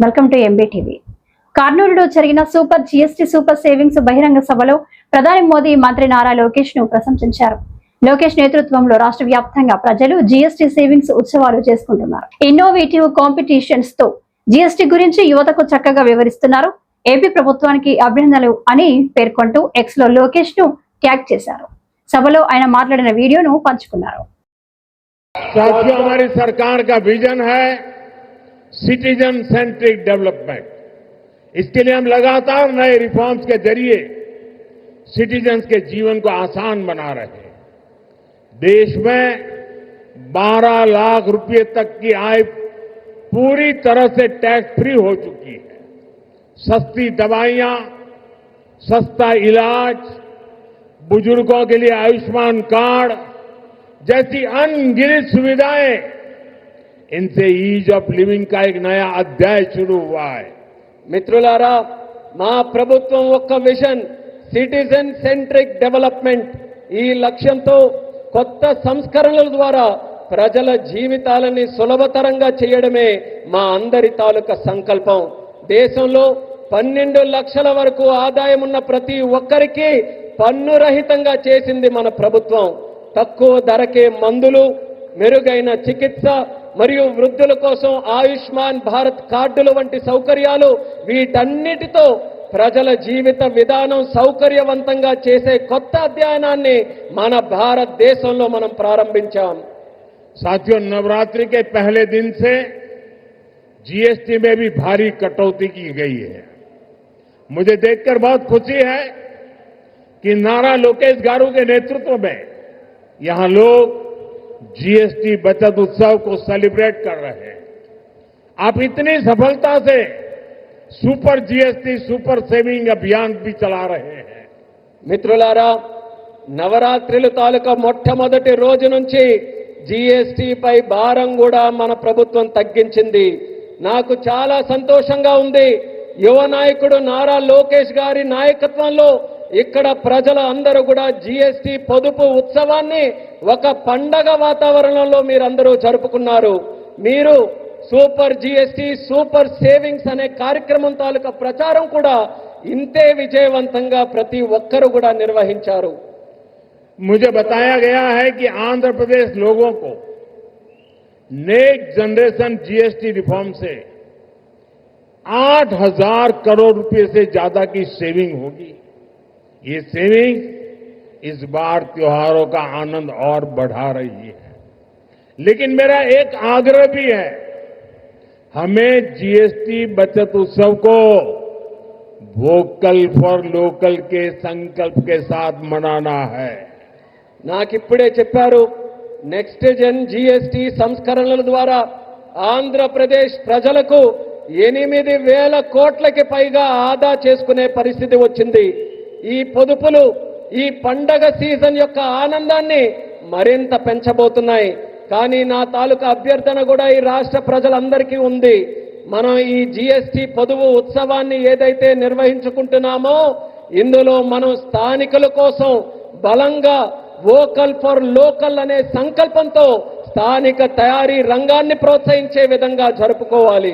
Welcome to MBTV. కర్నూలులో జరిగిన super GST super savings బహిరంగ సభలో ప్రధాని మోదీ మంత్రి నారా లోకేష్ ను ప్రశంసించారు. లోకేష్ నేతృత్వంలో రాష్ట్ర వ్యాప్తంగా ప్రజలు జీఎస్టీ సేవింగ్స్ ఉత్సవాలు చేసుకుంటున్నారు. ఇన్నోవేటివ్ కాంపిటీషన్స్ తో జీఎస్టీ గురించి యువతకు చక్కగా వివరిస్తున్నారు. ఏపీ ప్రభుత్వానికి అభినందనలు అని పేర్కొంటూ ఎక్స్ లో లోకేష్ ను ట్యాగ్ చేశారు. సభలో ఆయన మాట్లాడిన వీడియోను పంచుకున్నారు. Citizen centric development. इसके लिए हम लगातार नए रिफॉर्म्स के जरिए सिटीजन्स के जीवन को आसान बना रहे हैं। देश में 12 लाख रुपए तक की आय पूरी तरह से टैक्स फ्री हो चुकी है। सस्ती दवाइयां, सस्ता इलाज, बुजुर्गों के लिए आयुष्मान कार्ड जैसी अनगिनत सुविधाएं, इनसे ईज ऑफ लिविंग का एक नया अध्याय शुरू हुआ है। మిత్రులారా, మా ప్రభుత్వం ఒక్క విజన్ సిటిజన్ సెంట్రిక్ డెవలప్మెంట్ ఈ లక్ష్యంతో కొత్త సంస్కరణల ద్వారా ప్రజల జీవితాలని సులభతరంగా చేయడమే మా అందరి తాలూకా సంకల్పం. దేశంలో 12 లక్షల వరకు ఆదాయం ఉన్న ప్రతి ఒక్కరికి పన్ను రహితంగా చేసింది మన ప్రభుత్వం. తక్కువ ధరకే మందులు, మెరుగైన చికిత్స మరియు వృద్ధుల కోసం ఆయుష్మాన్ భారత్ కార్డులు వంటి సౌకర్యాలు, వీటన్నిటితో ప్రజల జీవిత విధానం సౌకర్యవంతంగా చేసే కొత్త అధ్యయనాన్ని మన భారతదేశంలో మనం ప్రారంభించాం. साथियों, नवरात्रि के पहले दिन से जीएसटी में भी भारी कटौती की गई है। मुझे देखकर बहुत खुशी है कि नारा लोकेश गारू के नेतृत्व में यहां लोग जीएसटी बचत उत्सव को सेलिब्रेट कर रहे हैं। आप इतनी सफलता से सुपर जीएसटी सुपर सेविंग अभियान भी चला रहे हैं। మిత్రులారా, నవరాత్రుల తాలూకా మొట్టమొదటి రోజు నుంచి జీఎస్టీపై భారం కూడా మన ప్రభుత్వం తగ్గించింది. నాకు చాలా సంతోషంగా ఉంది. యువ నాయకుడు నారా లోకేష్ గారి నాయకత్వంలో ఇక్కడ ప్రజల అందరూ కూడా జీఎస్టీ పొదుపు ఉత్సవాన్ని ఒక పండగ వాతావరణంలో మీరందరూ జరుపుకున్నారు. మీరు సూపర్ జీఎస్టీ సూపర్ సేవింగ్స్ అనే కార్యక్రమం తాలూకా ప్రచారం కూడా ఇంతే విజయవంతంగా ప్రతి ఒక్కరూ కూడా నిర్వహించారు. मुझे बताया गया है कि आंध्र प्रदेश लोगों को नेक्स्ट जनरेशन जीएसटी रिफॉर्म से 8,000 करोड़ रुपए से ज्यादा की सेविंग होगी। ये सेविंग इस बार त्योहारों का आनंद और बढ़ा रही है। लेकिन मेरा एक आग्रह भी है, हमें जीएसटी बचत उत्सव को वोकल फॉर लोकल के संकल्प के साथ मनाना है। నాకిప్పుడే చెప్పారు, నెక్స్ట్ జన్ జీఎస్టీ సంస్కరణల ద్వారా ఆంధ్రప్రదేశ్ ప్రజలకు 8,000 కోట్లకి పైగా ఆదా చేసుకునే పరిస్థితి వచ్చింది. ఈ పొదుపులు ఈ పండగ సీజన్ యొక్క ఆనందాన్ని మరింత పెంచబోతున్నాయి. కానీ నా తాలూకా అభ్యర్థన కూడా ఈ రాష్ట్ర ప్రజలందరికీ ఉంది. మనం ఈ జీఎస్టీ పొదుపు ఉత్సవాన్ని ఏదైతే నిర్వహించుకుంటున్నామో ఇందులో మనం స్థానికుల కోసం బలంగా వోకల్ ఫర్ లోకల్ అనే సంకల్పంతో స్థానిక తయారీ రంగాన్ని ప్రోత్సహించే విధంగా జరుపుకోవాలి.